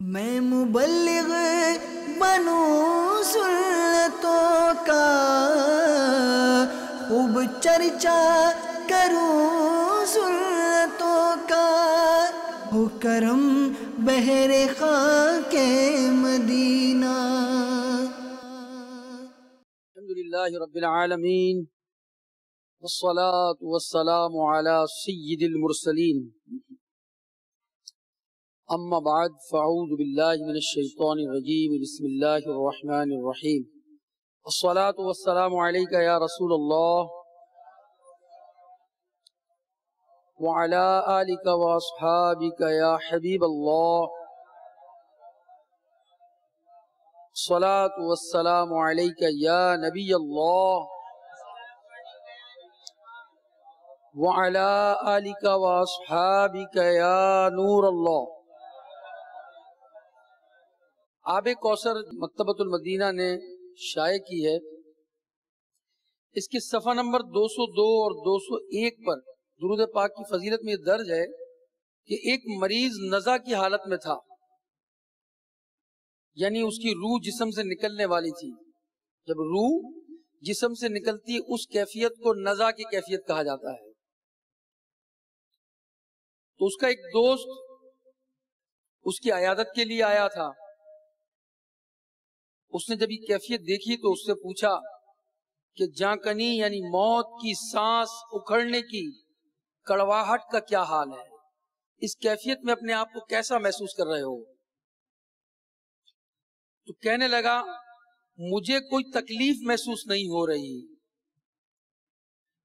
میں مبلغ بنوں سنتوں کا، خوب چرچا کروں سنتوں کا، ہو کرم بہر خاک مدینہ۔ الحمدللہ رب العالمین، والصلاة والسلام علی سید المرسلین، اما بعد فاعوذ باللہ من الشیطان الرجیم، بسم اللہ الرحمن الرحیم۔ الصلاة والسلام علیک یا رسول اللہ وعلی آلک واصحابک یا حبیب اللہ۔ الصلاة والسلام علیک یا نبی اللہ وعلی آلک واصحابک یا نور اللہ۔ آب کوثر مکتبۃ المدینہ نے شائع کی ہے، اس کے صفحہ نمبر 202 اور 201 پر درود پاک کی فضیلت میں یہ درج ہے کہ ایک مریض نزع کی حالت میں تھا، یعنی اس کی روح جسم سے نکلنے والی تھی۔ جب روح جسم سے نکلتی ہے اس کیفیت کو نزع کی کیفیت کہا جاتا ہے۔ تو اس کا ایک دوست اس کی عیادت کے لیے آیا تھا، اس نے جب یہ کیفیت دیکھی تو اس سے پوچھا کہ جاں کنی یعنی موت کی سانس اکھڑنے کی کڑواہٹ کا کیا حال ہے، اس کیفیت میں اپنے آپ کو کیسا محسوس کر رہے ہو؟ تو کہنے لگا مجھے کوئی تکلیف محسوس نہیں ہو رہی،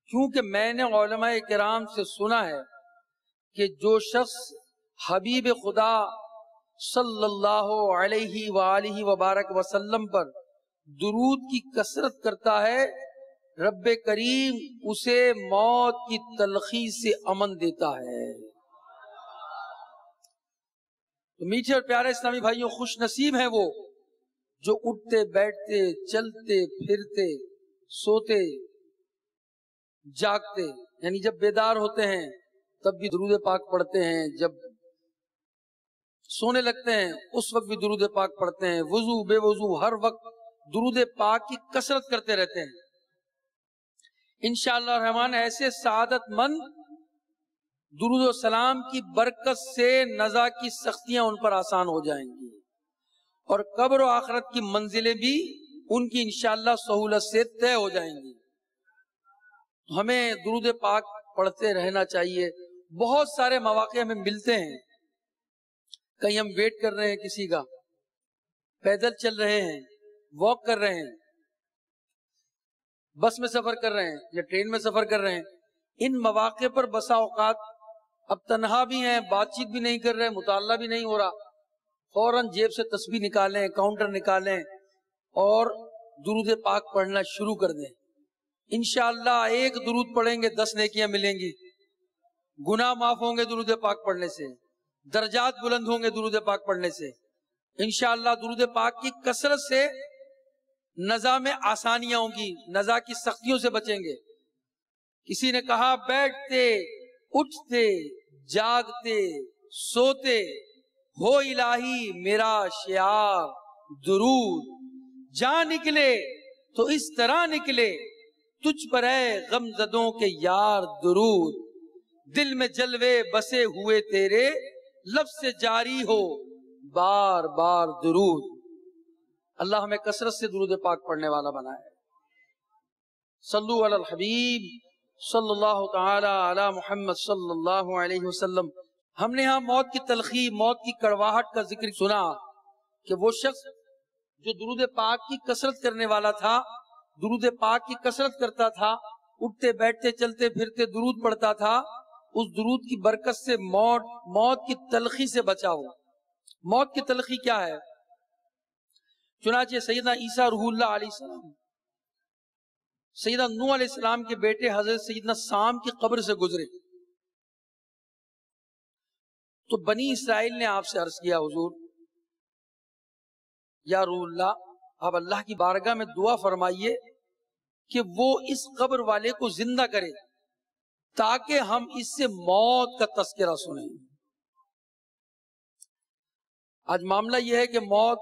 کیونکہ میں نے علماء کرام سے سنا ہے کہ جو شخص حبیب خدا صلی اللہ علیہ وآلہ وبارک وسلم پر درود کی کثرت کرتا ہے، رب کریم اسے موت کی تلخی سے امن دیتا ہے۔ تو میٹھے اور پیارے اسلامی بھائیوں، خوش نصیب ہیں وہ جو اٹھتے بیٹھتے چلتے پھرتے سوتے جاگتے، یعنی جب بیدار ہوتے ہیں تب بھی درود پاک پڑھتے ہیں، جب سونے لگتے ہیں اس وقت بھی درود پاک پڑھتے ہیں، وضو بے وضو ہر وقت درود پاک کی کثرت کرتے رہتے ہیں۔ انشاءاللہ الرحمن ایسے سعادت مند درود و سلام کی برکت سے نزع کی سختیاں ان پر آسان ہو جائیں گی، اور قبر و آخرت کی منزلیں بھی ان کی انشاءاللہ سہولت سے طے ہو جائیں گی۔ ہمیں درود پاک پڑھتے رہنا چاہیے۔ بہت سارے مواقع ہمیں ملتے ہیں، کہیں ہم ویٹ کر رہے ہیں کسی کا، پیدل چل رہے ہیں، واک کر رہے ہیں، بس میں سفر کر رہے ہیں یا ٹرین میں سفر کر رہے ہیں، ان مواقع پر بسا اوقات اب تنہا بھی ہیں، بات چیت بھی نہیں کر رہے، مطالعہ بھی نہیں ہو رہا، فوراً جیب سے تسبیح نکالیں، کاؤنٹر نکالیں اور درود پاک پڑھنا شروع کر دیں۔ انشاءاللہ ایک درود پڑھیں گے 10 نیکیاں ملیں گی، گناہ معاف ہوں گے درود پاک پڑھنے سے، درجات بلند ہوں گے درود پاک پڑھنے سے۔ انشاءاللہ درود پاک کی کثرت سے نزع میں آسانیاں ہوں گی، نزع کی سختیوں سے بچیں گے۔ کسی نے کہا بیٹھتے اٹھتے جاگتے سوتے ہو الہی میرا شعار درود، جہاں نکلے تو اس طرح نکلے تجھ پر ہے غم زدوں کے یار درود، دل میں جلوے بسے ہوئے تیرے لب سے جاری ہو بار بار درود۔ اللہ ہمیں کثرت سے درود پاک پڑھنے والا بنائے۔ صلو علی الحبیب صلی اللہ تعالی علی محمد صلی اللہ علیہ وسلم۔ ہم نے ہاں موت کی تلخی، موت کی کڑواہٹ کا ذکر سنا کہ وہ شخص جو درود پاک کی کثرت کرنے والا تھا، درود پاک کی کثرت کرتا تھا، اٹھتے بیٹھتے چلتے پھرتے درود پڑھتا تھا، اس درود کی برکت سے موت کی تلخی سے بچا ہو۔ موت کی تلخی کیا ہے؟ چنانچہ سیدنا عیسیٰ روح اللہ علیہ السلام سیدنا نوح علیہ السلام کے بیٹے حضرت سیدنا سام کی قبر سے گزرے تو بنی اسرائیل نے آپ سے عرض کیا حضور یا روح اللہ، آپ اللہ کی بارگاہ میں دعا فرمائیے کہ وہ اس قبر والے کو زندہ کرے تاکہ ہم اس سے موت کا تذکرہ سنیں۔ آج معاملہ یہ ہے کہ موت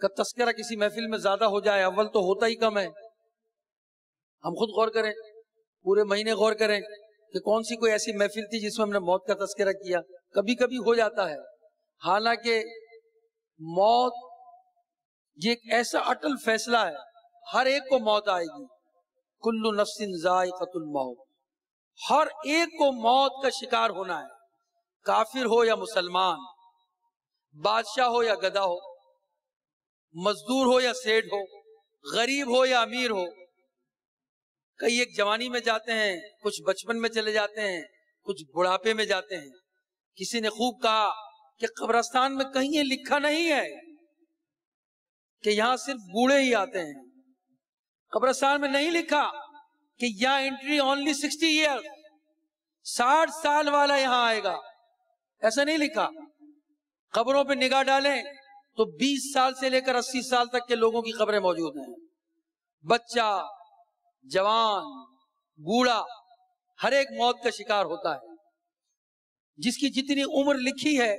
کا تذکرہ کسی محفل میں زیادہ ہو جائے، اول تو ہوتا ہی کم ہے. ہم خود غور کریں، پورے مہینے غور کریں کہ کون سی کوئی ایسی محفل تھی جس میں ہم نے موت کا تذکرہ کیا. کبھی کبھی ہو جاتا ہے، حالانکہ موت یہ ایک ایسا اٹل فیصلہ ہے، ہر ایک کو موت آئے گی. کل نفس ذائقۃ الموت، ہر ایک کو موت کا شکار ہونا ہے، کافر ہو یا مسلمان، بادشاہ ہو یا گدھا ہو، مزدور ہو یا سیٹھ ہو، غریب ہو یا امیر ہو. کئی ایک جوانی میں جاتے ہیں، کچھ بچپن میں چلے جاتے ہیں، کچھ بڑھاپے میں جاتے ہیں. کسی نے خوب کہا کہ قبرستان میں کہیں یہ لکھا نہیں ہے کہ یہاں صرف بوڑھے ہی آتے ہیں. قبرستان میں نہیں لکھا کہ یہاں انٹری اونلی 60 ایئر، 60 سال والا یہاں آئے گا، ایسا نہیں لکھا. قبروں پہ نگاہ ڈالیں تو 20 سال سے لے کر 80 سال تک کے لوگوں کی قبریں موجود ہیں. بچہ، جوان، بوڑھا، ہر ایک موت کا شکار ہوتا ہے. جس کی جتنی عمر لکھی ہے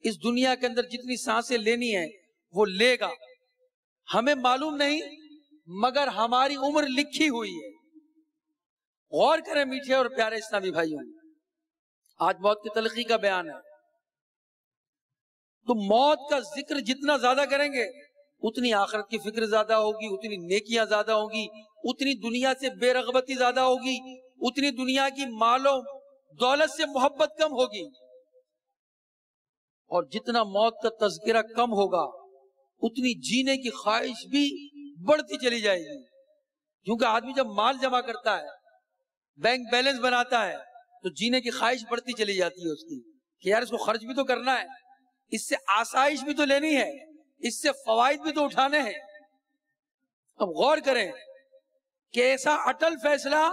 اس دنیا کے اندر، جتنی سانسیں لینی ہے وہ لے گا. ہمیں معلوم نہیں مگر ہماری عمر لکھی ہوئی ہے. غور کریں میٹھے اور پیارے اسلامی بھائیوں، آج موت کی تلخی کا بیان ہے. تو موت کا ذکر جتنا زیادہ کریں گے اتنی آخرت کی فکر زیادہ ہوگی، اتنی نیکیاں زیادہ ہوں گی، اتنی دنیا سے بے رغبتی زیادہ ہوگی، اتنی دنیا کی مال و دولت سے محبت کم ہوگی. اور جتنا موت کا تذکرہ کم ہوگا اتنی جینے کی خواہش بھی بڑھتی چلی جائے گی. کیونکہ آدمی جب مال جمع کرتا ہے، بینک بیلنس بناتا ہے، تو جینے کی خواہش بڑھتی چلی جاتی ہے اس کی کہ یار اس کو خرچ بھی تو کرنا ہے، اس سے آسائش بھی تو لینی ہے، اس سے فوائد بھی تو اٹھانے ہیں. اب غور کریں کہ ایسا اٹل فیصلہ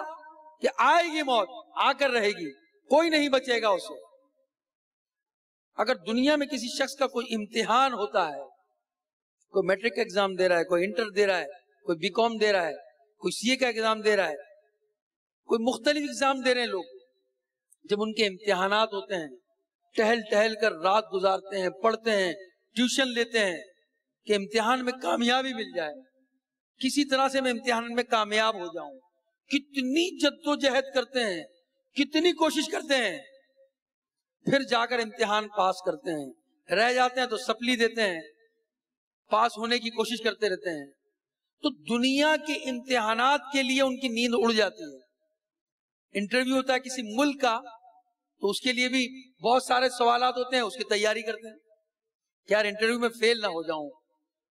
کہ آئے گی موت، آ کر رہے گی، کوئی نہیں بچے گا اسے. اگر دنیا میں کسی شخص کا کوئی امتحان ہوتا ہے، کوئی میٹرک ایگزام دے رہا ہے، کوئی انٹر دے رہا ہے، کوئی بی کام دے رہا ہے، کوئی سی اے کا ایگزام دے رہا ہے، کوئی مختلف ایگزام دے رہے ہیں لوگ، جب ان کے امتحانات ہوتے ہیں ٹہل ٹہل کر رات گزارتے ہیں، پڑھتے ہیں، ٹیوشن لیتے ہیں کہ امتحان میں کامیابی مل جائے، کسی طرح سے میں امتحان میں کامیاب ہو جاؤں. کتنی جد و جہد کرتے ہیں، کتنی کوشش کرتے ہیں، پھر جا کر امتحان پاس کرتے ہیں. رہ جاتے ہیں تو سپلی دیتے ہیں، پاس ہونے کی کوشش کرتے رہتے ہیں. تو دنیا کے امتحانات کے لیے ان کی نیند اڑ جاتی ہے. انٹرویو ہوتا ہے کسی ملک کا تو اس کے لیے بھی بہت سارے سوالات ہوتے ہیں، اس کی تیاری کرتے ہیں کہ یار انٹرویو میں فیل نہ ہو جاؤں.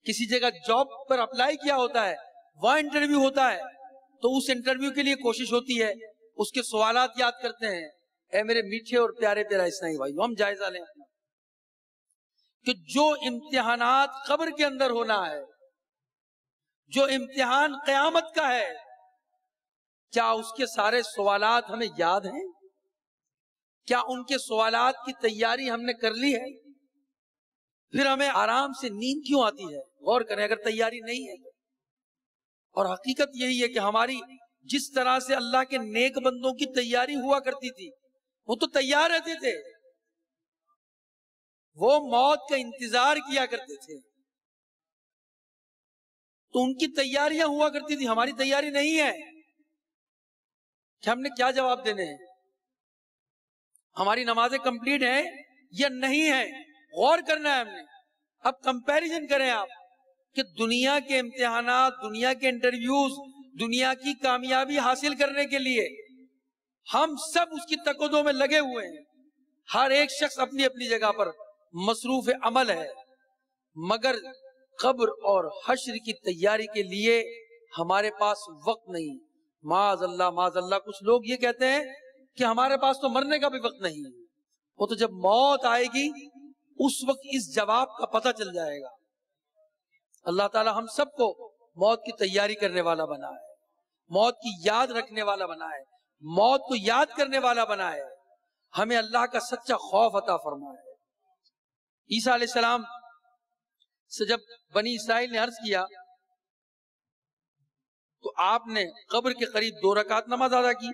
کسی جگہ جاب پر اپلائی کیا ہوتا ہے، وہاں انٹرویو ہوتا ہے تو اس انٹرویو کے لیے کوشش ہوتی ہے، اس کے سوالات یاد کرتے ہیں. اے میرے میٹھے اور پیارے اسلامی بھائیو، ہم جائزہ لیں اپنا کہ جو امتحانات قبر کے اندر ہونا ہے، جو امتحان قیامت کا ہے، کیا اس کے سارے سوالات ہمیں یاد ہیں؟ کیا ان کے سوالات کی تیاری ہم نے کر لی ہے؟ پھر ہمیں آرام سے نیند کیوں آتی ہے؟ غور کریں اگر تیاری نہیں ہے. اور حقیقت یہی ہے کہ ہماری جس طرح سے اللہ کے نیک بندوں کی تیاری ہوا کرتی تھی، وہ تو تیار رہتے تھے، وہ موت کا انتظار کیا کرتے تھے، تو ان کی تیاریاں ہوا کرتی تھی. ہماری تیاری نہیں ہے کہ ہم نے کیا جواب دینے ہیں، ہماری نمازیں کمپلیٹ ہیں یا نہیں ہیں، غور کرنا ہے ہم نے. اب کمپیریزن کریں آپ کہ دنیا کے امتحانات، دنیا کے انٹرویوز، دنیا کی کامیابی حاصل کرنے کے لیے ہم سب اس کی تقدوں میں لگے ہوئے ہیں. ہر ایک شخص اپنی اپنی جگہ پر مصروف عمل ہے، مگر قبر اور حشر کی تیاری کے لیے ہمارے پاس وقت نہیں. معاذ اللہ معاذ اللہ، کچھ لوگ یہ کہتے ہیں کہ ہمارے پاس تو مرنے کا بھی وقت نہیں. وہ تو جب موت آئے گی اس وقت اس جواب کا پتہ چل جائے گا. اللہ تعالی ہم سب کو موت کی تیاری کرنے والا بنا ہے، موت کی یاد رکھنے والا بنا ہے، موت کو یاد کرنے والا بنا ہے. ہمیں اللہ کا سچا خوف عطا فرمائے. عیسیٰ علیہ السلام سے جب بنی اسرائیل نے عرض کیا تو آپ نے قبر کے قریب 2 رکعت نماز ادا کی،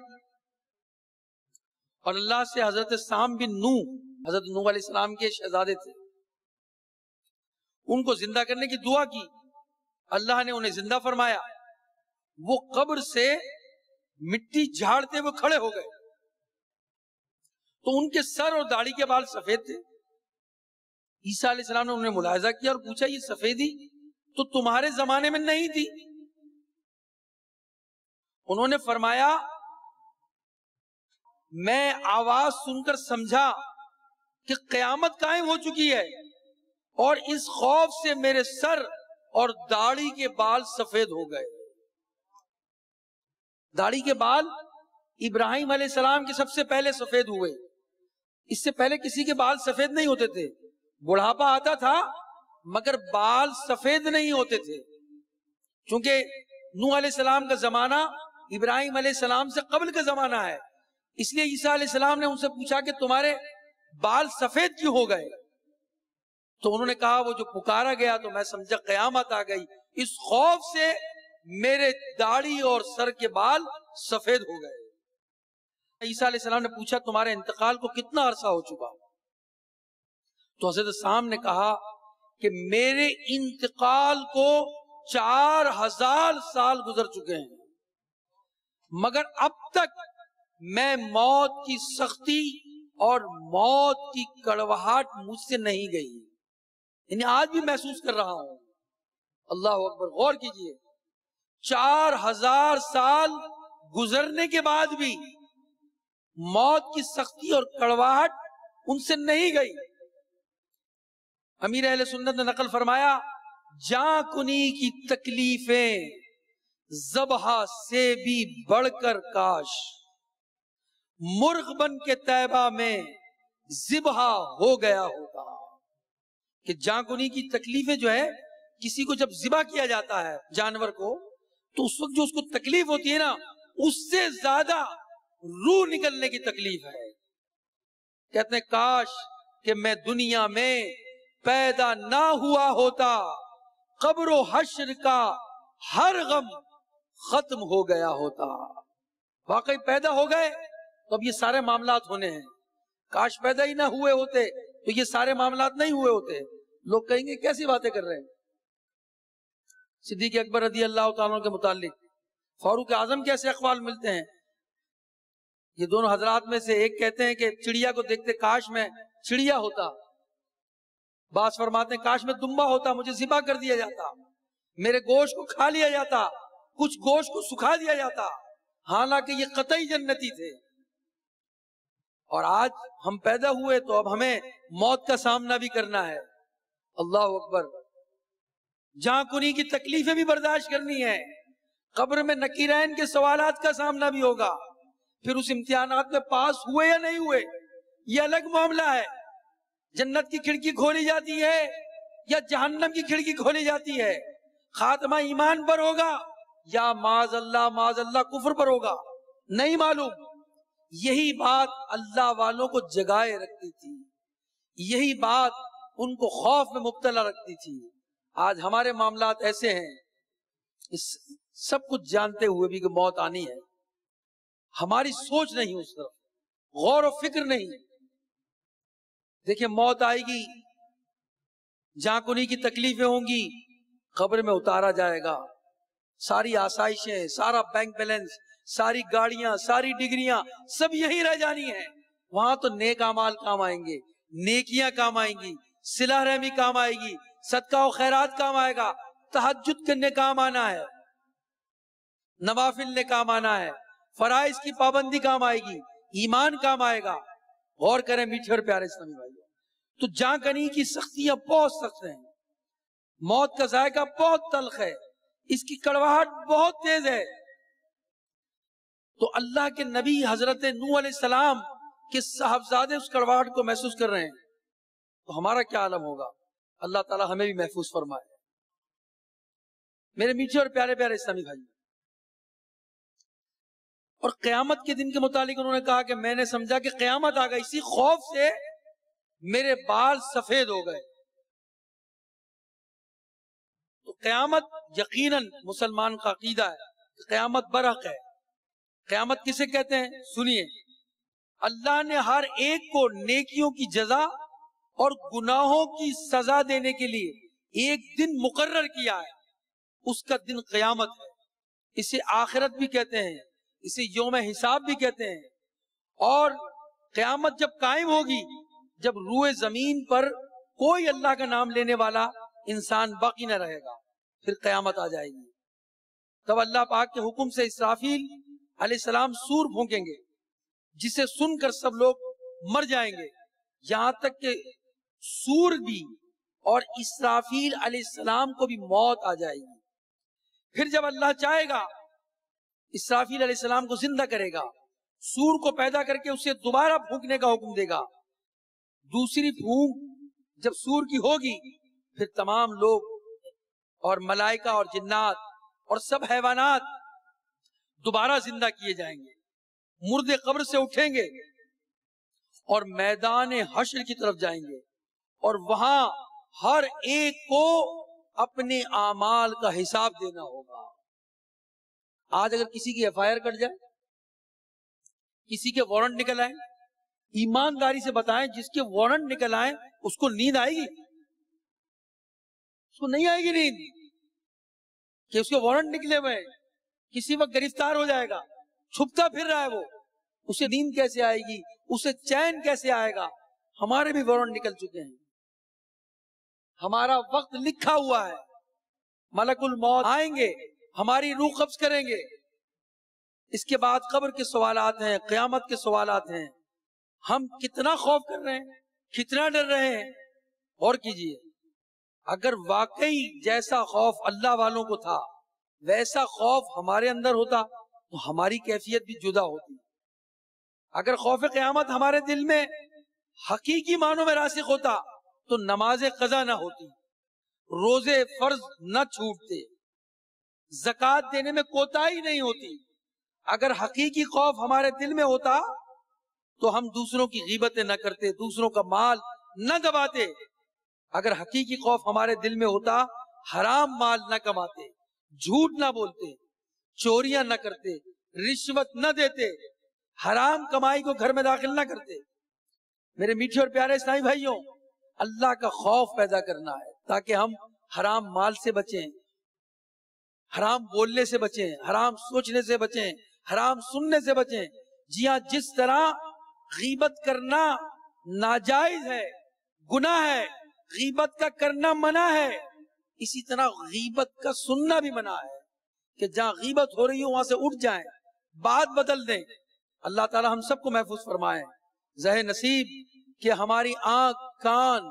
اور اللہ سے حضرت سام بن نوح، حضرت نوح علیہ السلام کے شہزادے تھے، ان کو زندہ کرنے کی دعا کی، اللہ نے انہیں زندہ فرمایا، وہ قبر سے مٹی جھاڑتے ہوئے کھڑے ہو گئے، تو ان کے سر اور داڑھی کے بال سفید تھے۔ عیسیٰ علیہ السلام نے انہیں ملاحظہ کیا اور پوچھا یہ سفیدی تو تمہارے زمانے میں نہیں تھی؟ انہوں نے فرمایا میں آواز سن کر سمجھا کہ قیامت قائم ہو چکی ہے، اور اس خوف سے میرے سر اور داڑھی کے بال سفید ہو گئے۔ داڑھی کے بال ابراہیم علیہ السلام کے سب سے پہلے سفید ہوئے، اس سے پہلے کسی کے بال سفید نہیں ہوتے تھے، بڑھاپا آتا تھا مگر بال سفید نہیں ہوتے تھے، چونکہ نوح علیہ السلام کا زمانہ ابراہیم علیہ السلام سے قبل کا زمانہ ہے، اس لیے عیسیٰ علیہ السلام نے ان سے پوچھا کہ تمہارے بال سفید کیوں ہو گئے؟ تو انہوں نے کہا وہ جو پکارا گیا تو میں سمجھا قیامت آ گئی، اس خوف سے میرے داڑھی اور سر کے بال سفید ہو گئے۔ عیسیٰ علیہ السلام نے پوچھا تمہارے انتقال کو کتنا عرصہ ہو چکا؟ تو حضرت سام نے کہا کہ میرے انتقال کو 4000 سال گزر چکے ہیں، مگر اب تک میں موت کی سختی اور موت کی کڑواہٹ مجھ سے نہیں گئی، یعنی آج بھی محسوس کر رہا ہوں۔ اللہ اکبر، غور کیجئے، 4000 سال گزرنے کے بعد بھی موت کی سختی اور کڑواہٹ ان سے نہیں گئی۔ امیر اہل سنت نے نقل فرمایا جاں کنی کی تکلیفیں ذبح سے بھی بڑھ کر کاش، مرغ بن کے طیبہ میں ذبح ہو گیا ہوتا۔ کہ جاں کنی کی تکلیفیں جو ہے، کسی کو جب ذبح کیا جاتا ہے جانور کو، تو اس وقت جو اس کو تکلیف ہوتی ہے نا، اس سے زیادہ روح نکلنے کی تکلیف ہے۔ کہتے ہیں کاش کہ میں دنیا میں پیدا نہ ہوا ہوتا، قبر و حشر کا ہر غم ختم ہو گیا ہوتا۔ واقعی پیدا ہو گئے تو اب یہ سارے معاملات ہونے ہیں، کاش پیدا ہی نہ ہوئے ہوتے تو یہ سارے معاملات نہیں ہوئے ہوتے۔ لوگ کہیں گے کیسی باتیں کر رہے ہیں؟ صدیق اکبر رضی اللہ تعالیٰ کے متعلق فاروق اعظم کیسے اقوال ملتے ہیں؟ یہ دونوں حضرات میں سے ایک کہتے ہیں کہ چڑیا کو دیکھتے کاش میں چڑیا ہوتا، بعض فرماتے ہیں کاش میں دمبا ہوتا، مجھے ذبح کر دیا جاتا، میرے گوشت کو کھا لیا جاتا، کچھ گوشت کو سکھا دیا جاتا، حالانکہ یہ قطعی جنتی تھے۔ اور آج ہم پیدا ہوئے تو اب ہمیں موت کا سامنا بھی کرنا ہے۔ اللہ اکبر، جاں کنی کی تکلیفیں بھی برداشت کرنی ہے، قبر میں نکیرین کے سوالات کا سامنا بھی ہوگا، پھر اس امتحانات میں پاس ہوئے یا نہیں ہوئے یہ الگ معاملہ ہے۔ جنت کی کھڑکی کھولی جاتی ہے یا جہنم کی کھڑکی کھولی جاتی ہے، خاتمہ ایمان پر ہوگا یا معاذ اللہ کفر پر ہوگا، نہیں معلوم۔ یہی بات اللہ والوں کو جگائے رکھتی تھی، یہی بات ان کو خوف میں مبتلا رکھتی تھی۔ آج ہمارے معاملات ایسے ہیں، اس سب کچھ جانتے ہوئے بھی کہ موت آنی ہے، ہماری سوچ نہیں اس طرف، غور و فکر نہیں۔ دیکھیں موت آئے گی، جاں کنی کی تکلیفیں ہوں گی، قبر میں اتارا جائے گا، ساری آسائشیں، سارا بینک بیلنس، ساری گاڑیاں، ساری ڈگریاں سب یہی رہ جانی ہیں۔ وہاں تو نیک اعمال کام آئیں گے، نیکیاں کام آئیں گی، صلہ رحمی کام آئے گی، صدقہ و خیرات کام آئے گا، تہجد کرنے کام آنا ہے، نوافل نے کام آنا ہے، فرائض کی پابندی کام آئے گی، ایمان کام آئے گا۔ غور کریں میٹھے اور پیارے اسلامی بھائیو، تو جاں کنی کی سختیاں بہت سخت ہیں، موت کا ذائقہ بہت تلخ ہے، اس کی کڑواہٹ بہت تیز ہے۔ تو اللہ کے نبی حضرت نوح علیہ السلام کے صاحبزادے اس کڑواہٹ کو محسوس کر رہے ہیں، تو ہمارا کیا عالم ہوگا؟ اللہ تعالی ہمیں بھی محفوظ فرمائے۔ میرے میٹھے اور پیارے پیارے اسلامی بھائی، اور قیامت کے دن کے متعلق انہوں نے کہا کہ میں نے سمجھا کہ قیامت آ گئی، اسی خوف سے میرے بال سفید ہو گئے۔ تو قیامت یقیناً مسلمان کا عقیدہ ہے کہ قیامت برحق ہے۔ قیامت کسے کہتے ہیں؟ سنیے، اللہ نے ہر ایک کو نیکیوں کی جزا اور گناہوں کی سزا دینے کے لیے ایک دن مقرر کیا ہے، اس کا دن قیامت ہے. اسے آخرت بھی کہتے ہیں، اسے یوم حساب بھی کہتے ہیں. اور قیامت جب قائم ہوگی، جب روئے زمین پر کوئی اللہ کا نام لینے والا انسان باقی نہ رہے گا، پھر قیامت آ جائے گی. تب اللہ پاک کے حکم سے اسرافیل علیہ السلام سور پھونکیں گے، جسے سن کر سب لوگ مر جائیں گے، یہاں تک کہ سور بھی اور اسرافیل علیہ السلام کو بھی موت آ جائے گی. پھر جب اللہ چاہے گا اسرافیل علیہ السلام کو زندہ کرے گا، سور کو پیدا کر کے اسے دوبارہ پھونکنے کا حکم دے گا. دوسری پھونک جب سور کی ہوگی، پھر تمام لوگ اور ملائکہ اور جنات اور سب حیوانات دوبارہ زندہ کیے جائیں گے، مردے قبر سے اٹھیں گے اور میدان حشر کی طرف جائیں گے، اور وہاں ہر ایک کو اپنے اعمال کا حساب دینا ہوگا. آج اگر کسی کی FIR کٹ جائے، کسی کے وارنٹ نکل آئے، ایمانداری سے بتائیں، جس کے وارنٹ نکل آئے اس کو نیند آئے گی؟ اس کو نہیں آئے گی نیند، کہ اس کے وارنٹ نکلے ہوئے کسی وقت گرفتار ہو جائے گا، چھپتا پھر رہا ہے وہ، اسے نیند کیسے آئے گی، اسے چین کیسے آئے گا؟ ہمارے بھی وارنٹ نکل چکے ہیں، ہمارا وقت لکھا ہوا ہے، ملک الموت آئیں گے، ہماری روح قبض کریں گے. اس کے بعد قبر کے سوالات ہیں، قیامت کے سوالات ہیں. ہم کتنا خوف کر رہے ہیں، کتنا ڈر رہے ہیں. اور کیجئے، اگر واقعی جیسا خوف اللہ والوں کو تھا ویسا خوف ہمارے اندر ہوتا تو ہماری کیفیت بھی جدا ہوتی. اگر خوف قیامت ہمارے دل میں حقیقی معنوں میں راسخ ہوتا تو نماز قضا نہ ہوتی، روزے فرض نہ چھوٹتے، زکوٰۃ دینے میں کوتاہی نہیں ہوتی. اگر حقیقی خوف ہمارے دل میں ہوتا تو ہم دوسروں کی غیبتیں نہ کرتے، دوسروں کا مال نہ دباتے. اگر حقیقی خوف ہمارے دل میں ہوتا، حرام مال نہ کماتے، جھوٹ نہ بولتے، چوریاں نہ کرتے، رشوت نہ دیتے، حرام کمائی کو گھر میں داخل نہ کرتے. میرے میٹھے اور پیارے اسلامی بھائیوں، اللہ کا خوف پیدا کرنا ہے تاکہ ہم حرام مال سے بچیں، حرام بولنے سے بچیں، حرام سوچنے سے بچیں، حرام سننے سے بچیں. جی ہاں، جس طرح غیبت کرنا ناجائز ہے، گناہ ہے، غیبت کا کرنا منع ہے، اسی طرح غیبت کا سننا بھی منع ہے. کہ جہاں غیبت ہو رہی ہو وہاں سے اٹھ جائیں، بات بدل دیں. اللہ تعالی ہم سب کو محفوظ فرمائے. زہ نصیب کہ ہماری آنکھ، کان،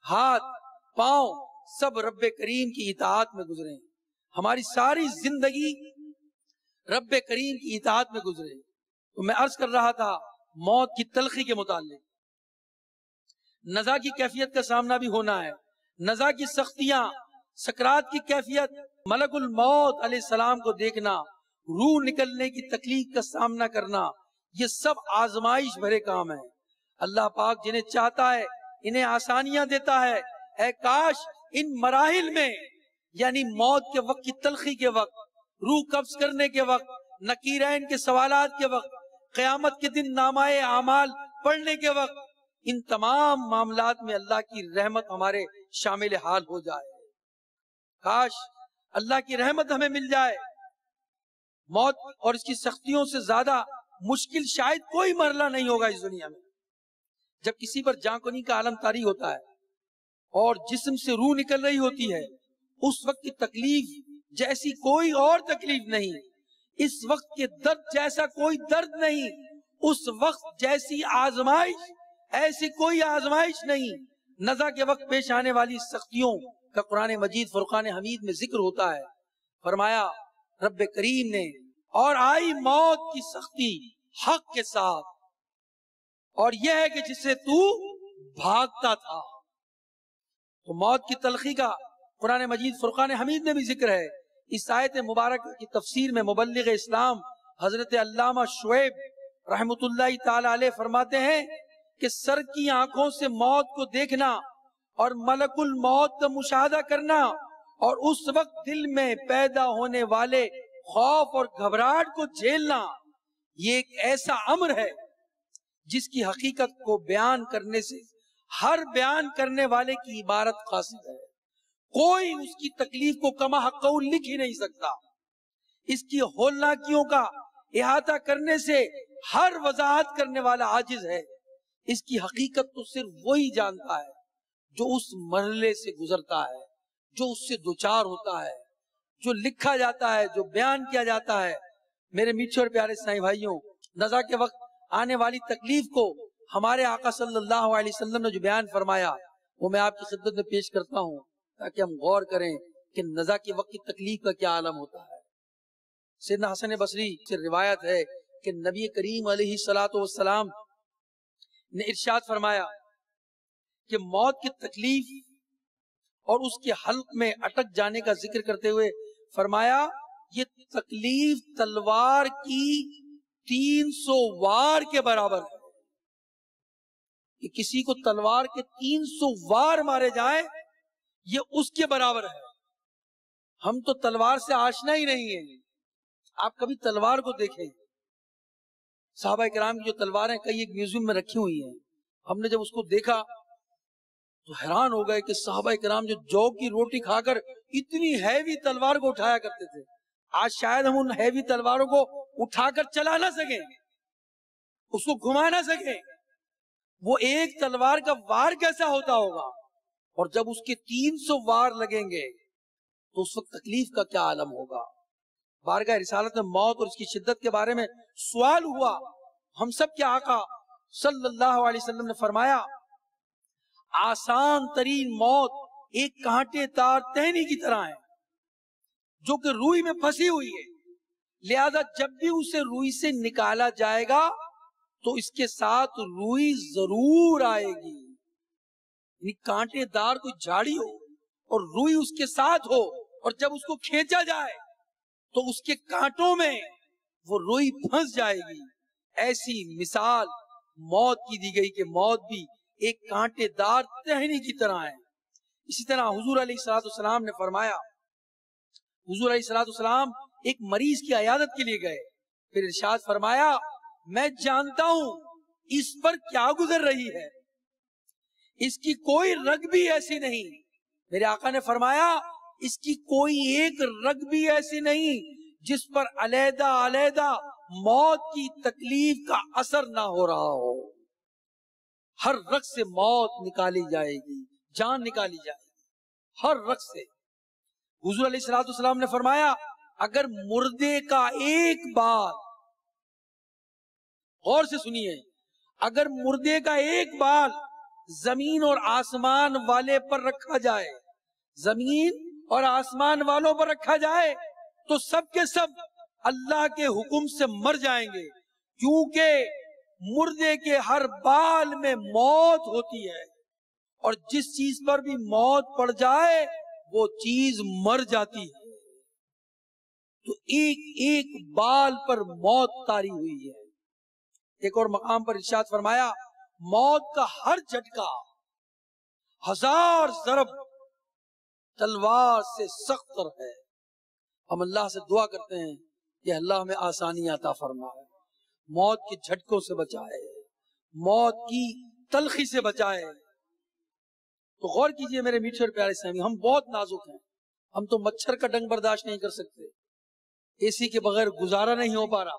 ہاتھ، پاؤں سب رب کریم کی اطاعت میں گزریں، ہماری ساری زندگی رب کریم کی اطاعت میں گزرے. تو میں عرض کر رہا تھا موت کی تلخی کے متعلق. نزا کی کیفیت کا سامنا بھی ہونا ہے، نزا کی سختیاں، سکرات کی کیفیت، ملک الموت علیہ السلام کو دیکھنا، روح نکلنے کی تکلیف کا سامنا کرنا، یہ سب آزمائش بھرے کام ہیں. اللہ پاک جنہیں چاہتا ہے انہیں آسانیاں دیتا ہے. اے کاش ان مراحل میں، یعنی موت کے وقت کی تلخی کے وقت، روح قبض کرنے کے وقت، نکیرین کے سوالات کے وقت، قیامت کے دن نامہ اعمال پڑھنے کے وقت، ان تمام معاملات میں اللہ کی رحمت ہمارے شامل حال ہو جائے. کاش اللہ کی رحمت ہمیں مل جائے. موت اور اس کی سختیوں سے زیادہ مشکل شاید کوئی مرحلہ نہیں ہوگا اس دنیا میں. جب کسی پر جاں کنی کا عالم طاری ہوتا ہے اور جسم سے روح نکل رہی ہوتی ہے، اس وقت کی تکلیف جیسی کوئی اور تکلیف نہیں، اس وقت کے درد جیسا کوئی درد نہیں، اس وقت جیسی آزمائش ایسی کوئی آزمائش نہیں. نزا کے وقت پیش آنے والی سختیوں کا قرآن مجید فرقان حمید میں ذکر ہوتا ہے. فرمایا رب کریم نے، اور آئی موت کی سختی حق کے ساتھ، اور یہ ہے کہ جس سے تو بھاگتا تھا. تو موت کی تلخی کا قرآن مجید فرقان حمید میں بھی ذکر ہے. اس آیت مبارکہ کی تفسیر میں مبلغ اسلام حضرت علامہ شعیب رحمت اللہ تعالی علیہ فرماتے ہیں کہ سر کی آنکھوں سے موت کو دیکھنا اور ملک الموت کا مشاہدہ کرنا اور اس وقت دل میں پیدا ہونے والے خوف اور گھبراہٹ کو جھیلنا، یہ ایک ایسا امر ہے جس کی حقیقت کو بیان کرنے سے ہر بیان کرنے والے کی عبارت قاصر ہے. کوئی اس کی تکلیف کو کما حق لکھ ہی نہیں سکتا. اس کی ہولناکیوں کا احاطہ کرنے سے ہر وضاحت کرنے والا عاجز ہے. اس کی حقیقت تو صرف وہی جانتا ہے جو اس مرحلے سے گزرتا ہے، جو اس سے دوچار ہوتا ہے، جو لکھا جاتا ہے، جو بیان کیا جاتا ہے. میرے میٹھے اور پیارے اسلامی بھائیوں، نزا کے وقت آنے والی تکلیف کو ہمارے آقا صلی اللہ علیہ وسلم نے جو بیان فرمایا وہ میں آپ کی خدمت میں پیش کرتا ہوں تاکہ ہم غور کریں کہ نزا کے وقت کی تکلیف کا کیا عالم ہوتا ہے. سیدنا حسن بصری سے روایت ہے کہ نبی کریم علیہ الصلوۃ والسلام نے ارشاد فرمایا کہ موت کی تکلیف اور اس کے حلق میں اٹک جانے کا ذکر کرتے ہوئے فرمایا یہ تکلیف تلوار کی 300 وار کے برابر ہے. کہ کسی کو تلوار کے 300 وار مارے جائیں یہ اس کے برابر ہے. ہم تو تلوار سے آشنا ہی نہیں ہیں. آپ کبھی تلوار کو دیکھیں. صحابہ کرام کی جو تلواریں کئی ایک میوزیم میں رکھی ہوئی ہیں، ہم نے جب اس کو دیکھا تو حیران ہو گئے کہ صحابہ کرام جو جو کی روٹی کھا کر اتنی ہیوی تلوار کو اٹھایا کرتے تھے، آج شاید ہم ان ہیوی تلواروں کو اٹھا کر چلا نہ سکیں، اس کو گھما نہ سکیں. وہ ایک تلوار کا وار کیسا ہوتا ہوگا، اور جب اس کے 300 وار لگیں گے تو اس وقت تکلیف کا کیا عالم ہوگا. بارگاہ رسالت میں موت اور اس کی شدت کے بارے میں سوال ہوا. ہم سب کے آقا صلی اللہ علیہ وسلم نے فرمایا آسان ترین موت ایک کانٹے دار ٹہنی کی طرح ہے جو کہ روئی میں پھنسی ہوئی ہے، لہذا جب بھی اسے روئی سے نکالا جائے گا تو اس کے ساتھ روئی ضرور آئے گی. یعنی کانٹے دار کوئی جھاڑی ہو اور روئی اس کے ساتھ ہو، اور جب اس کو کھینچا جائے تو اس کے کانٹوں میں وہ روئی پھنس جائے گی. ایسی مثال موت کی دی گئی کہ موت بھی ایک کانٹے دار ٹہنی کی طرح ہے. اسی طرح حضور علیہ الصلوۃ والسلام نے فرمایا، حضور علیہ الصلوۃ والسلام ایک مریض کی عیادت کے لیے گئے، پھر ارشاد فرمایا میں جانتا ہوں اس پر کیا گزر رہی ہے، اس کی کوئی رگ بھی ایسی نہیں. میرے آقا نے فرمایا اس کی کوئی ایک رگ بھی ایسی نہیں جس پر علیحدہ علیحدہ موت کی تکلیف کا اثر نہ ہو رہا ہو. ہر رگ سے موت نکالی جائے گی، جان نکالی جائے گی ہر رگ سے. حضور علیہ الصلوۃ والسلام نے فرمایا اگر مردے کا ایک بال، غور سے سنیے، اگر مردے کا ایک بال زمین اور آسمان والے پر رکھا جائے، زمین اور آسمان والوں پر رکھا جائے تو سب کے سب اللہ کے حکم سے مر جائیں گے، کیونکہ مردے کے ہر بال میں موت ہوتی ہے، اور جس چیز پر بھی موت پڑ جائے وہ چیز مر جاتی ہے. تو ایک ایک بال پر موت طاری ہوئی ہے. ایک اور مقام پر ارشاد فرمایا موت کا ہر جھٹکا 1000 ضرب تلوار سے سخت تر ہے. ہم اللہ سے دعا کرتے ہیں کہ اللہ ہمیں آسانی عطا فرمائے، موت کے جھٹکوں سے بچائے، موت کی تلخی سے بچائے. تو غور کیجئے میرے میٹھے اور پیارے سامعین، ہم بہت نازک ہیں. ہم تو مچھر کا ڈنگ برداشت نہیں کر سکتے، اے سی کے بغیر گزارا نہیں ہو پا رہا،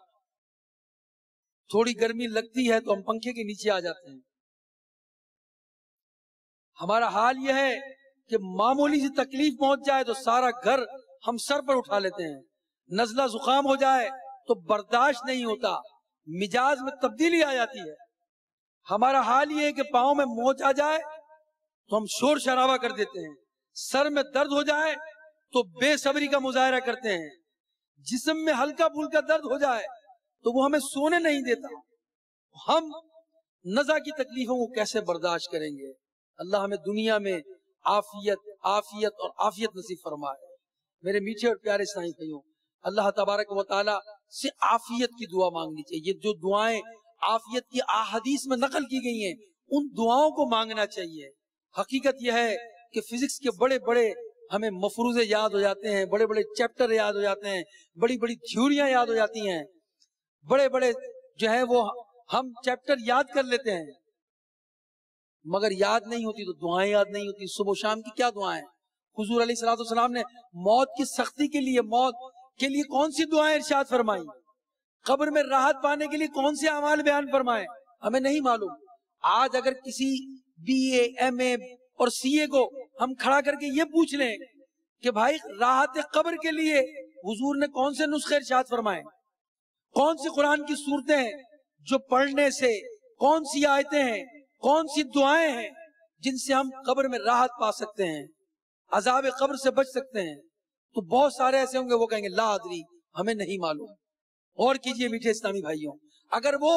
تھوڑی گرمی لگتی ہے تو ہم پنکھے کے نیچے آ جاتے ہیں. ہمارا حال یہ ہے کہ معمولی سی تکلیف پہنچ جائے تو سارا گھر ہم سر پر اٹھا لیتے ہیں. نزلہ زکام ہو جائے تو برداشت نہیں ہوتا، مزاج میں تبدیلی آ جاتی ہے. ہمارا حال یہ ہے کہ پاؤں میں موچ آ جائے تو ہم شور شرابہ کر دیتے ہیں، سر میں درد ہو جائے تو بے صبری کا مظاہرہ کرتے ہیں، جسم میں ہلکا پھلکا درد ہو جائے تو وہ ہمیں سونے نہیں دیتا. ہم نزا کی تکلیفوں کو کیسے برداشت کریں گے؟ اللہ ہمیں دنیا میں عافیت عافیت اور عافیت نصیب فرمائے. میرے میٹھے اور پیارے اسلامی بھائیوں، اللہ تبارک و تعالیٰ سے عافیت کی دعا مانگنی چاہیے. جو دعائیں عافیت کی احادیث میں نقل کی گئی ہیں ان دعاؤں کو مانگنا چاہیے. حقیقت یہ ہے کہ فزکس کے بڑے بڑے ہمیں مفروضے یاد ہو جاتے ہیں، بڑے بڑے چیپٹر یاد ہو جاتے ہیں، بڑی بڑی تھیوریاں یاد ہو جاتی ہیں، بڑے بڑے جو ہیں وہ ہم چیپٹر یاد کر لیتے ہیں، مگر یاد نہیں ہوتی تو دعائیں یاد نہیں ہوتی. صبح و شام کی کیا دعائیں؟ حضور علیہ الصلوۃ والسلام نے موت کی سختی کے لیے، موت کے لیے کون سی دعائیں ارشاد فرمائی، قبر میں راحت پانے کے لیے کون سے اعمال بیان فرمائے، ہمیں نہیں معلوم۔ آج اگر کسی بی اے، ایم اے اور سی اے کو ہم کھڑا کر کے یہ پوچھ لیں کہ بھائی راحت قبر کے لیے حضور نے کون سے نسخے ارشاد فرمائے، کون سی قرآن کی صورتیں ہیں جو پڑھنے سے، کون سی آیتیں ہیں، کون سی دعائیں ہیں جن سے ہم قبر میں راحت پا سکتے ہیں، عذاب قبر سے بچ سکتے ہیں، تو بہت سارے ایسے ہوں گے وہ کہیں گے لا ادری، ہمیں نہیں معلوم۔ غور کیجئے میٹھے اسلامی بھائیوں، اگر وہ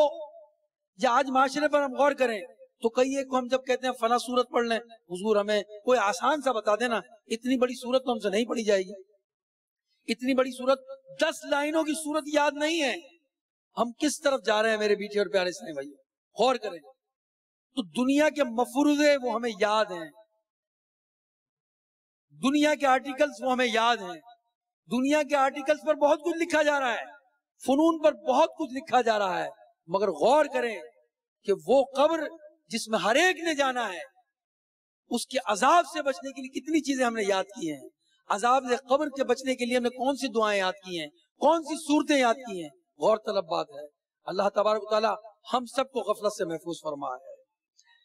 یا آج معاشرے پر ہم غور کریں تو کئی ایک کو ہم جب کہتے ہیں فلاں سورت پڑھ لیں، حضور ہمیں کوئی آسان سا بتا دینا، اتنی بڑی سورت تو ہم سے نہیں پڑھی جائے گی، اتنی بڑی سورت 10 لائنوں کی سورت یاد نہیں ہے، ہم کس طرف جا رہے ہیں میرے میٹھے اور پیارے اسلامی بھائیوں؟ غور کریں تو دنیا کے مفروضے وہ ہمیں یاد ہیں، دنیا کے آرٹیکلز وہ ہمیں یاد ہیں، دنیا کے آرٹیکلز پر بہت کچھ لکھا جا رہا ہے، فنون پر بہت کچھ لکھا جا رہا ہے، مگر غور کریں کہ وہ قبر جس میں ہر ایک نے جانا ہے، اس کے عذاب سے بچنے کے لیے کتنی چیزیں ہم نے یاد کی ہیں، عذاب سے قبر کے بچنے کے لیے ہم نے کون سی دعائیں یاد کی ہیں، کون سی صورتیں یاد کی ہیں، غور طلب بات ہے۔ اللہ تبارک و تعالی ہم سب کو غفلت سے محفوظ فرمائے۔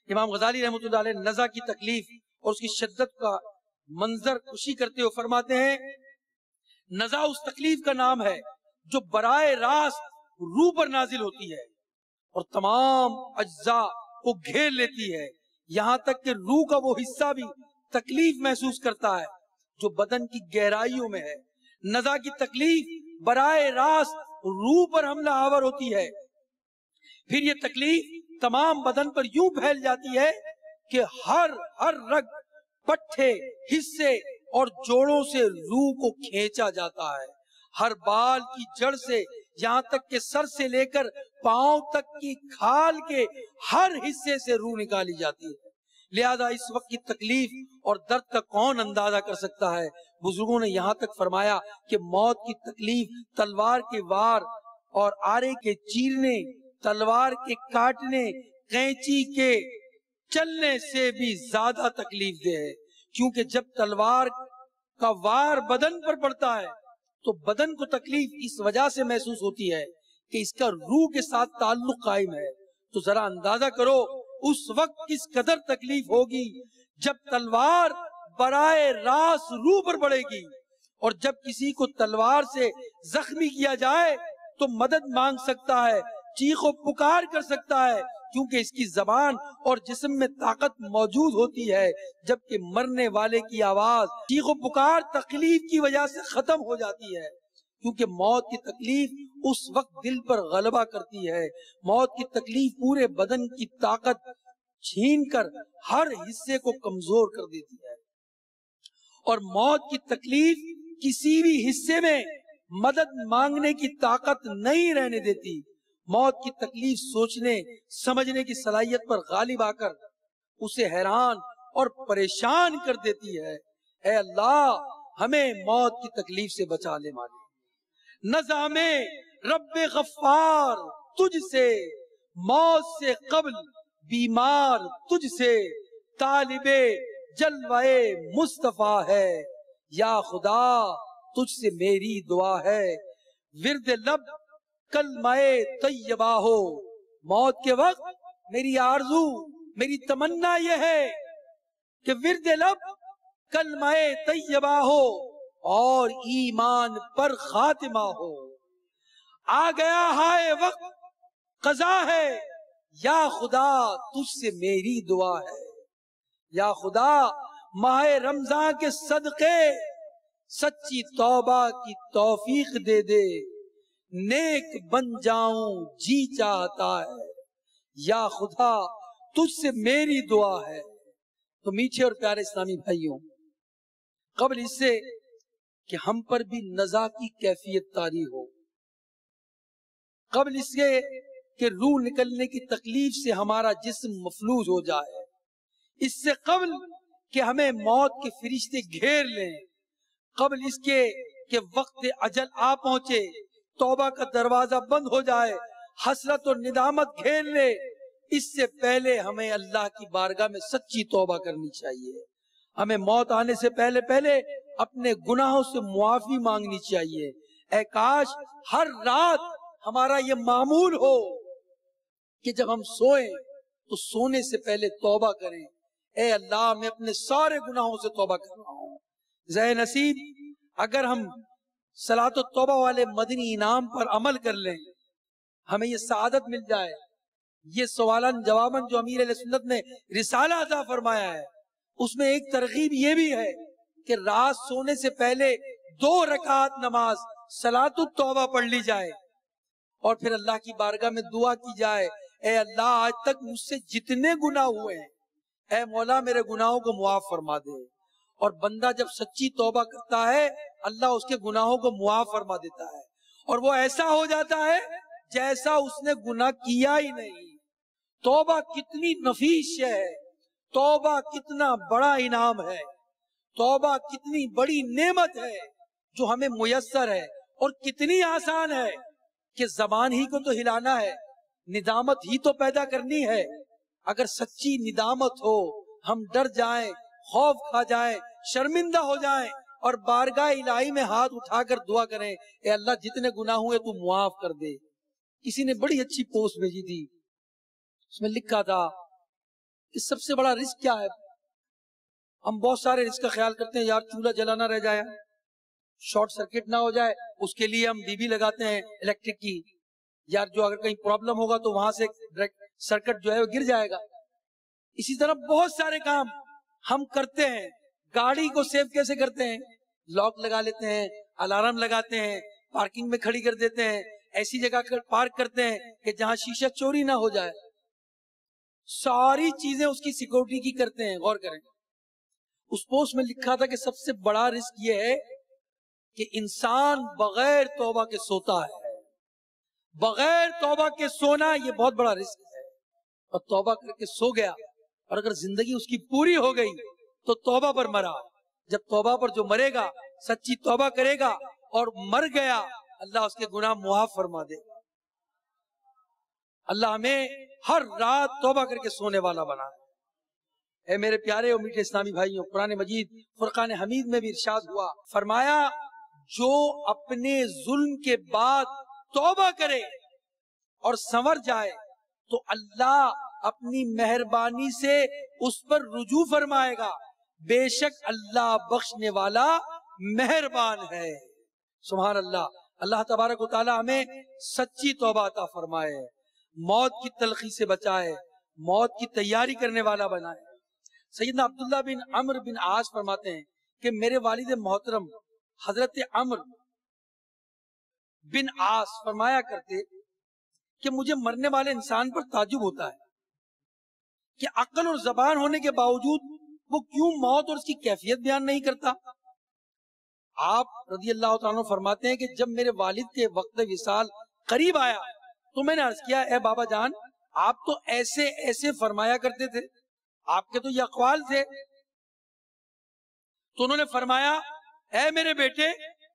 امام غزالی رحمۃ اللہ علیہ نزع کی تکلیف اور اس کی شدت کا منظر کشی کرتے ہوئے فرماتے ہیں، نزع اس تکلیف کا نام ہے جو برائے راست روح پر نازل ہوتی ہے اور تمام اجزاء کو گھیر لیتی ہے، یہاں تک کہ روح کا وہ حصہ بھی تکلیف محسوس کرتا ہے جو بدن کی گہرائیوں میں ہے۔ نزع کی تکلیف برائے راست روح پر حملہ آور ہوتی ہے، پھر یہ تکلیف تمام بدن پر یوں پھیل جاتی ہے کہ ہر رگ، پٹھے، حصے اور جوڑوں سے روح کو کھینچا جاتا ہے، ہر بال کی جڑ سے یہاں تک کہ سر سے لے کر پاؤں تک کی کھال کے ہر حصے سے روح نکالی جاتی ہے۔ لہذا اس وقت کی تکلیف اور درد کا کون اندازہ کر سکتا ہے؟ بزرگوں نے یہاں تک فرمایا کہ موت کی تکلیف تلوار کے وار اور آرے کے چیرنے، تلوار کے کاٹنے، قینچی کے چلنے سے بھی زیادہ تکلیف دہ ہے، کیونکہ جب تلوار کا وار بدن پر پڑتا ہے تو بدن کو تکلیف اس وجہ سے محسوس ہوتی ہے کہ اس کا روح کے ساتھ تعلق قائم ہے۔ تو ذرا اندازہ کرو اس وقت کس قدر تکلیف ہوگی جب تلوار برائے راست روح پر پڑے گی، اور جب کسی کو تلوار سے زخمی کیا جائے تو مدد مانگ سکتا ہے، چیخ و پکار کر سکتا ہے، کیونکہ اس کی زبان اور جسم میں طاقت موجود ہوتی ہے، جبکہ مرنے والے کی آواز، چیخ و پکار تکلیف کی وجہ سے ختم ہو جاتی ہے، کیونکہ موت کی تکلیف اس وقت دل پر غلبہ کرتی ہے۔ موت کی تکلیف پورے بدن کی طاقت چھین کر ہر حصے کو کمزور کر دیتی ہے، اور موت کی تکلیف کسی بھی حصے میں مدد مانگنے کی طاقت نہیں رہنے دیتی۔ موت کی تکلیف سوچنے سمجھنے کی صلاحیت پر غالب آ کر اسے حیران اور پریشان کر دیتی ہے۔ اے اللہ ہمیں موت کی تکلیف سے بچا لے مالک۔ نظام رب غفار تجھ سے، موت سے قبل بیمار تجھ سے، طالب جلوہ مصطفیٰ ہے، یا خدا تجھ سے میری دعا ہے، ورد لب کلمہ طیبہ ہو۔ موت کے وقت میری آرزو، میری تمنا یہ ہے کہ ورد لب کلمہ طیبہ ہو اور ایمان پر خاتمہ ہو۔ آ گیا ہائے وقت قضا ہے، یا خدا تجھ سے میری دعا ہے، یا خدا ماہ رمضان کے صدقے سچی توبہ کی توفیق دے دے، نیک بن جاؤں جی چاہتا ہے، یا خدا تجھ سے میری دعا ہے۔ تو میٹھے اور پیارے اسلامی بھائیوں، قبل اس سے کہ ہم پر بھی نزع کی کیفیت طاری ہو، قبل اس کے کہ روح نکلنے کی تکلیف سے ہمارا جسم مفلوج ہو جائے، اس سے قبل کہ ہمیں موت کے فرشتے گھیر لیں، قبل اس کے کہ وقت اجل آ پہنچے، توبہ کا دروازہ بند ہو جائے، حسرت اور ندامت گھیر لے، اس سے پہلے ہمیں اللہ کی بارگاہ میں سچی توبہ کرنی چاہیے۔ ہمیں موت آنے سے پہلے پہلے اپنے گناہوں سے معافی مانگنی چاہیے. اے کاش ہر رات ہمارا یہ معمول ہو کہ جب ہم سوئیں تو سونے سے پہلے توبہ کریں. اے اللہ میں اپنے سارے گناہوں سے توبہ کر رہا ہوں. زہ نصیب اگر ہم صلاۃ التوبہ والے مدنی انعام پر عمل کر لیں، ہمیں یہ سعادت مل جائے. یہ سوالان جواباً جو امیر علیہ سنت نے رسالہ عطا فرمایا ہے، اس میں ایک ترغیب یہ بھی ہے کہ رات سونے سے پہلے 2 رکعت نماز صلاۃ التوبہ پڑھ لی جائے اور پھر اللہ کی بارگاہ میں دعا کی جائے، اے اللہ آج تک مجھ سے جتنے گناہ ہوئے ہیں اے مولا میرے گناہوں کو معاف فرما دے. اور بندہ جب سچی توبہ کرتا ہے اللہ اس کے گناہوں کو معاف فرما دیتا ہے اور وہ ایسا ہو جاتا ہے جیسا اس نے گناہ کیا ہی نہیں. توبہ کتنی نفیس ہے، توبہ کتنا بڑا انعام ہے، توبہ کتنی بڑی نعمت ہے جو ہمیں میسر ہے، اور کتنی آسان ہے کہ زبان ہی کو تو ہلانا ہے، ندامت ہی تو پیدا کرنی ہے. اگر سچی ندامت ہو، ہم ڈر جائیں، خوف کھا جائیں، شرمندہ ہو جائیں اور بارگاہ الہی میں ہاتھ اٹھا کر دعا کریں، اے اللہ جتنے گناہ ہوئے تو معاف کر دے. کسی نے بڑی اچھی پوسٹ بھیجی تھی، اس میں لکھا تھا کہ سب سے بڑا رزق کیا ہے. ہم بہت سارے رزق کا خیال کرتے ہیں، یار چولہا جلانا رہ جائے، شارٹ سرکٹ نہ ہو جائے، اس کے لیے ہم ڈی بی لگاتے ہیں الیکٹرک کی، یار جو اگر کہیں پرابلم ہوگا تو وہاں سے سرکٹ جو ہے وہ گر جائے گا. اسی طرح بہت سارے کام ہم کرتے ہیں. گاڑی کو سیو کیسے کرتے ہیں؟ لاک لگا لیتے ہیں، الارم لگاتے ہیں، پارکنگ میں کھڑی کر دیتے ہیں، ایسی جگہ پارک کرتے ہیں کہ جہاں شیشہ چوری نہ ہو جائے. ساری چیزیں اس کی سیکورٹی کی کرتے ہیں. غور کریں، اس پوسٹ میں لکھا تھا کہ سب سے بڑا رزق یہ ہے کہ انسان بغیر توبہ کے سوتا ہے. بغیر توبہ کے سونا یہ بہت بڑا رزق ہے. اور توبہ کر کے سو گیا اور اگر زندگی اس کی پوری ہو گئی تو توبہ پر مرا. جب توبہ پر جو مرے گا، سچی توبہ کرے گا اور مر گیا، اللہ اس کے گناہ معاف فرما دے گا. اللہ ہمیں ہر رات توبہ کر کے سونے والا بنا ہے. اے میرے پیارے اور میٹھے اسلامی بھائیوں، قرآن مجید فرقان حمید میں بھی ارشاد ہوا، فرمایا جو اپنے ظلم کے بعد توبہ کرے اور سنور جائے تو اللہ اپنی مہربانی سے اس پر رجوع فرمائے گا. بے شک اللہ بخشنے والا مہربان ہے. سبحان اللہ. اللہ تبارک و تعالی ہمیں سچی توبہ عطا فرمائے، موت کی تلخی سے بچائے، موت کی تیاری کرنے والا بنائے. سیدنا عبداللہ بن عمرو بن عاص فرماتے ہیں کہ میرے والد محترم حضرت عمرو بن عاص فرمایا کرتے کہ مجھے مرنے والے انسان پر تعجب ہوتا ہے کہ عقل اور زبان ہونے کے باوجود وہ کیوں موت اور اس کی کیفیت بیان نہیں کرتا. آپ رضی اللہ تعالیٰ عنہ فرماتے ہیں کہ جب میرے والد کے وقت وصال قریب آیا تو میں نے عرض کیا، اے بابا جان آپ تو ایسے ایسے فرمایا کرتے تھے، آپ کے تو یہ اقوال تھے. تو انہوں نے فرمایا، اے میرے بیٹے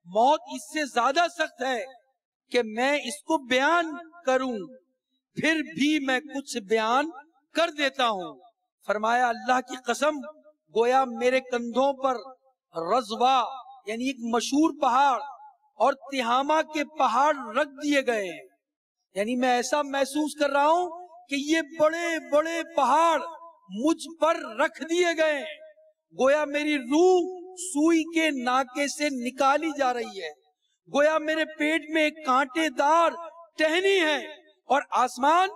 موت اس سے زیادہ سخت ہے کہ میں اس کو بیان کروں، پھر بھی میں کچھ بیان کر دیتا ہوں. فرمایا اللہ کی قسم گویا میرے کندھوں پر رضوا یعنی ایک مشہور پہاڑ اور تہامہ کے پہاڑ رکھ دیے گئے ہیں. یعنی میں ایسا محسوس کر رہا ہوں کہ یہ بڑے بڑے پہاڑ مجھ پر رکھ دیے گئے ہیں. گویا میری روح سوئی کے ناکے سے نکالی جا رہی ہے، گویا میرے پیٹ میں ایک کانٹے دار ٹہنی ہے اور آسمان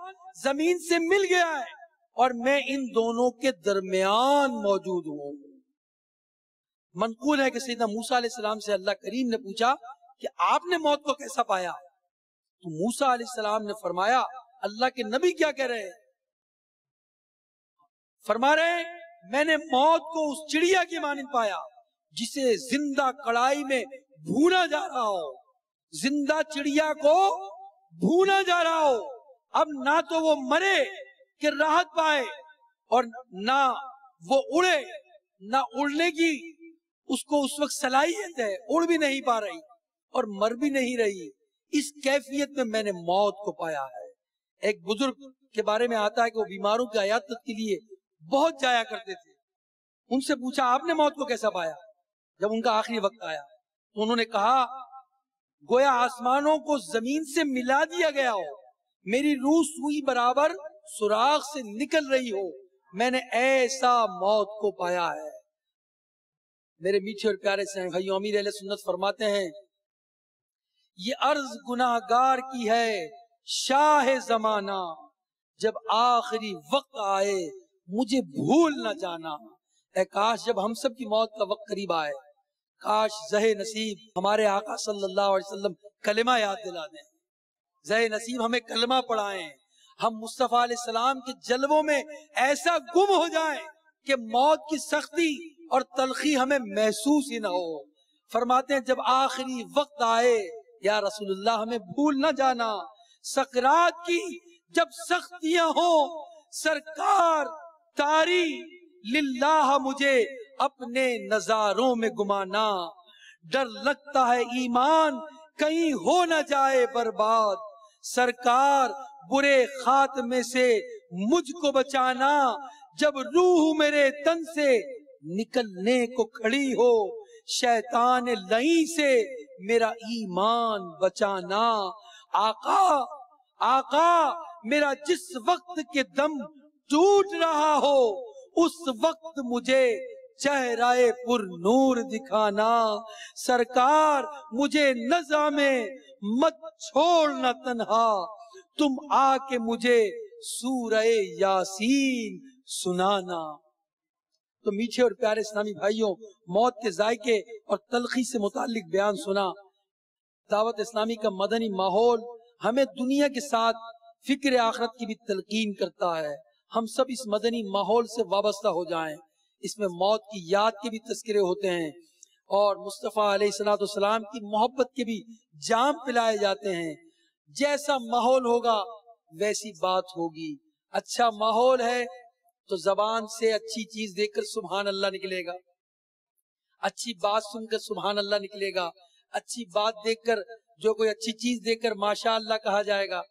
زمین سے مل گیا ہے اور میں ان دونوں کے درمیان موجود ہوں. منقول ہے کہ سیدنا موسیٰ علیہ السلام سے اللہ کریم نے پوچھا کہ آپ نے موت کو کیسا پایا؟ تو موسیٰ علیہ السلام نے فرمایا اللہ کے نبی کیا کہہ رہے ہیں؟ فرما رہے ہیں میں نے موت کو اس چڑیا کی مانند پایا جسے زندہ کڑائی میں بھونا جا رہا ہو. زندہ چڑیا کو بھونا جا رہا ہو، اب نہ تو وہ مرے کہ راحت پائے اور نہ وہ اڑے، نہ اڑنے کی اس کو اس وقت صلاحیت ہے، اڑ بھی نہیں پا رہی اور مر بھی نہیں رہی. اس کیفیت میں میں نے موت کو پایا ہے. ایک بزرگ کے بارے میں آتا ہے کہ وہ بیماروں کی عیادت کے لیے بہت جایا کرتے تھے. ان سے پوچھا آپ نے موت کو کیسا پایا جب ان کا آخری وقت آیا؟ تو انہوں نے کہا گویا آسمانوں کو زمین سے ملا دیا گیا ہو، میری روح سوئی برابر سوراخ سے نکل رہی ہو، میں نے ایسا موت کو پایا ہے۔ میرے میٹھے اور پیارے سے بھائیوں، امیر اہل سنت فرماتے ہیں یہ عرض گناہگار کی ہے شاہ زمانہ، جب آخری وقت آئے مجھے بھول نہ جانا۔ اے کاش جب ہم سب کی موت کا وقت قریب آئے، کاش زہ نصیب ہمارے آقا صلی اللہ علیہ وسلم کلمہ یاد دلا دیں، زہ نصیب ہمیں کلمہ پڑھائیں، ہم مصطفیٰ علیہ السلام کے جلووں میں ایسا گم ہو جائیں کہ موت کی سختی اور تلخی ہمیں محسوس ہی نہ ہو۔ فرماتے ہیں جب آخری وقت آئے یا رسول اللہ ہمیں بھول نہ جانا، سکرات کی جب سختیاں ہوں سرکار تاری للہ مجھے اپنے نظاروں میں گمانا، ڈر لگتا ہے ایمان کہیں ہو نہ جائے برباد، سرکار برے خاتمے سے مجھ کو بچانا، جب روح میرے تن سے نکلنے کو کھڑی ہو، شیطان لعین سے میرا ایمان بچانا۔ آقا آقا میرا جس وقت کے دم ٹوٹ رہا ہو اس وقت مجھے چہرہ پر نور دکھانا، سرکار مجھے نزع میں مت چھوڑنا تنہا، تم آ کے مجھے سورہ یاسین سنانا۔ تو میٹھے اور پیارے اسلامی بھائیوں، موت کے ذائقے اور تلخی سے متعلق بیان سنا۔ دعوت اسلامی کا مدنی ماحول ہمیں دنیا کے ساتھ فکر آخرت کی بھی تلقین کرتا ہے۔ ہم سب اس مدنی ماحول سے وابستہ ہو جائیں۔ اس میں موت کی یاد کے بھی تذکرے ہوتے ہیں اور مصطفیٰ علیہ السلام کی محبت کے بھی جام پلائے جاتے ہیں۔ جیسا ماحول ہوگا ویسی بات ہوگی۔ اچھا ماحول ہے تو زبان سے اچھی چیز دیکھ کر سبحان اللہ نکلے گا، اچھی بات سن کر سبحان اللہ نکلے گا، اچھی بات دیکھ کر جو کوئی اچھی چیز دیکھ کر ماشاء اللہ کہا جائے گا،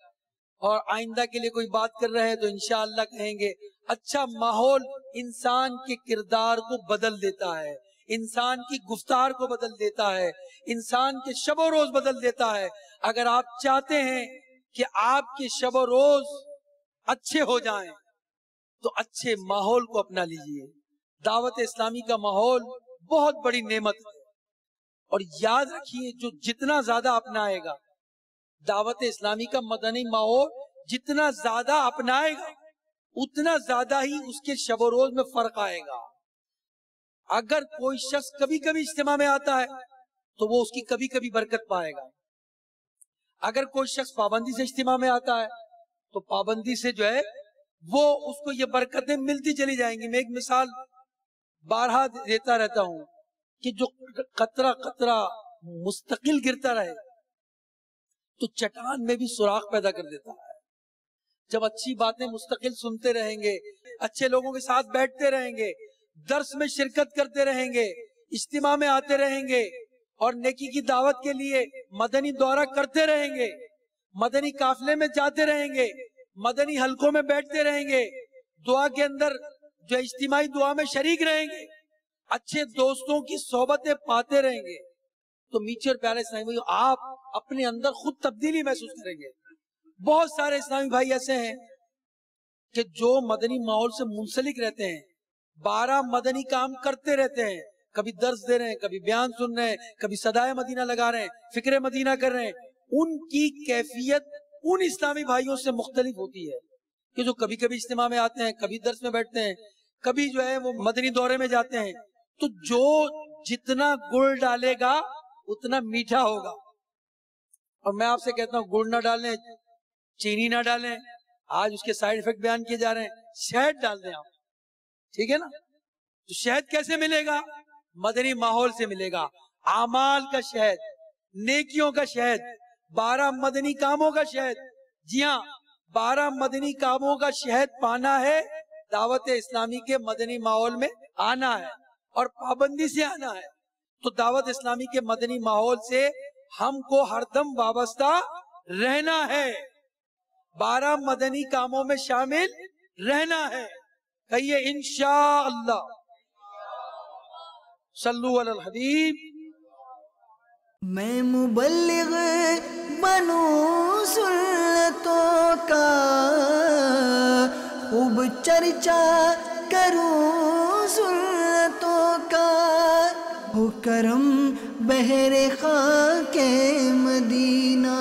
اور آئندہ کے لیے کوئی بات کر رہے ہیں تو انشاءاللہ کہیں گے۔ اچھا ماحول انسان کے کردار کو بدل دیتا ہے، انسان کی گفتار کو بدل دیتا ہے، انسان کے شب و روز بدل دیتا ہے۔ اگر آپ چاہتے ہیں کہ آپ کے شب و روز اچھے ہو جائیں تو اچھے ماحول کو اپنا لیجئے۔ دعوت اسلامی کا ماحول بہت بڑی نعمت ہے، اور یاد رکھیے جو جتنا زیادہ اپنائے گا دعوت اسلامی کا مدنی ماحول، جتنا زیادہ اپنائے گا اتنا زیادہ ہی اس کے شب و روز میں فرق آئے گا۔ اگر کوئی شخص کبھی کبھی اجتماع میں آتا ہے تو وہ اس کی کبھی کبھی برکت پائے گا، اگر کوئی شخص پابندی سے اجتماع میں آتا ہے تو پابندی سے جو ہے وہ اس کو یہ برکتیں ملتی چلی جائیں گی۔ میں ایک مثال بارہا دیتا رہتا ہوں کہ جو قطرہ قطرہ مستقل گرتا رہے تو چٹان میں بھی سوراخ پیدا کر دیتا ہے۔ جب اچھی باتیں مستقل سنتے رہیں گے، اچھے لوگوں کے ساتھ بیٹھتے رہیں گے، درس میں شرکت کرتے رہیں گے، اجتماع میں آتے رہیں گے اور نیکی کی دعوت کے لیے مدنی دورہ کرتے رہیں گے، مدنی قافلے میں جاتے رہیں گے، مدنی حلقوں میں بیٹھتے رہیں گے، دعا کے اندر جو اجتماعی دعا میں شریک رہیں گے، اچھے دوستوں کی صحبتیں پاتے رہیں گے، تو میٹھے اور پیارے اسلامی بھائی آپ اپنے اندر خود تبدیلی محسوس کریں گے۔ بہت سارے اسلامی بھائی ایسے ہیں کہ جو مدنی ماحول سے منسلک رہتے ہیں، 12 مدنی کام کرتے رہتے ہیں، کبھی درس دے رہے ہیں، کبھی بیان سن رہے ہیں، کبھی صدائے مدینہ لگا رہے ہیں، فکر مدینہ کر رہے ہیں، ان کی کیفیت ان اسلامی بھائیوں سے مختلف ہوتی ہے کہ جو کبھی کبھی اجتماع میں آتے ہیں، کبھی درس میں بیٹھتے ہیں، کبھی جو ہے وہ مدنی دورے میں جاتے ہیں۔ تو جو جتنا گڑ ڈالے گا اتنا میٹھا ہوگا، اور میں آپ سے کہتا ہوں گڑ نہ ڈالیں، چینی نہ ڈالیں، آج اس کے سائیڈ ایفیکٹ بیان کیے جا رہے ہیں، شہد ڈال دیں آپ، ٹھیک ہے نا؟ تو شہد کیسے ملے گا؟ مدنی ماحول سے ملے گا، اعمال کا شہد، نیکیوں کا شہد، 12 مدنی کاموں کا شہد۔ جی ہاں، 12 مدنی کاموں کا شہد پانا ہے، دعوت اسلامی کے مدنی ماحول میں آنا ہے اور پابندی سے آنا ہے۔ تو دعوت اسلامی کے مدنی ماحول سے ہم کو ہر دم وابستہ رہنا ہے، 12 مدنی کاموں میں شامل رہنا ہے۔ کہیے انشاءاللہ۔ صلو علی الحبیب. میں مبلغ بنوں سنتوں کا، خوب چرچا کروں سنتوں کا، ہو کرم بحر خاک مدینہ.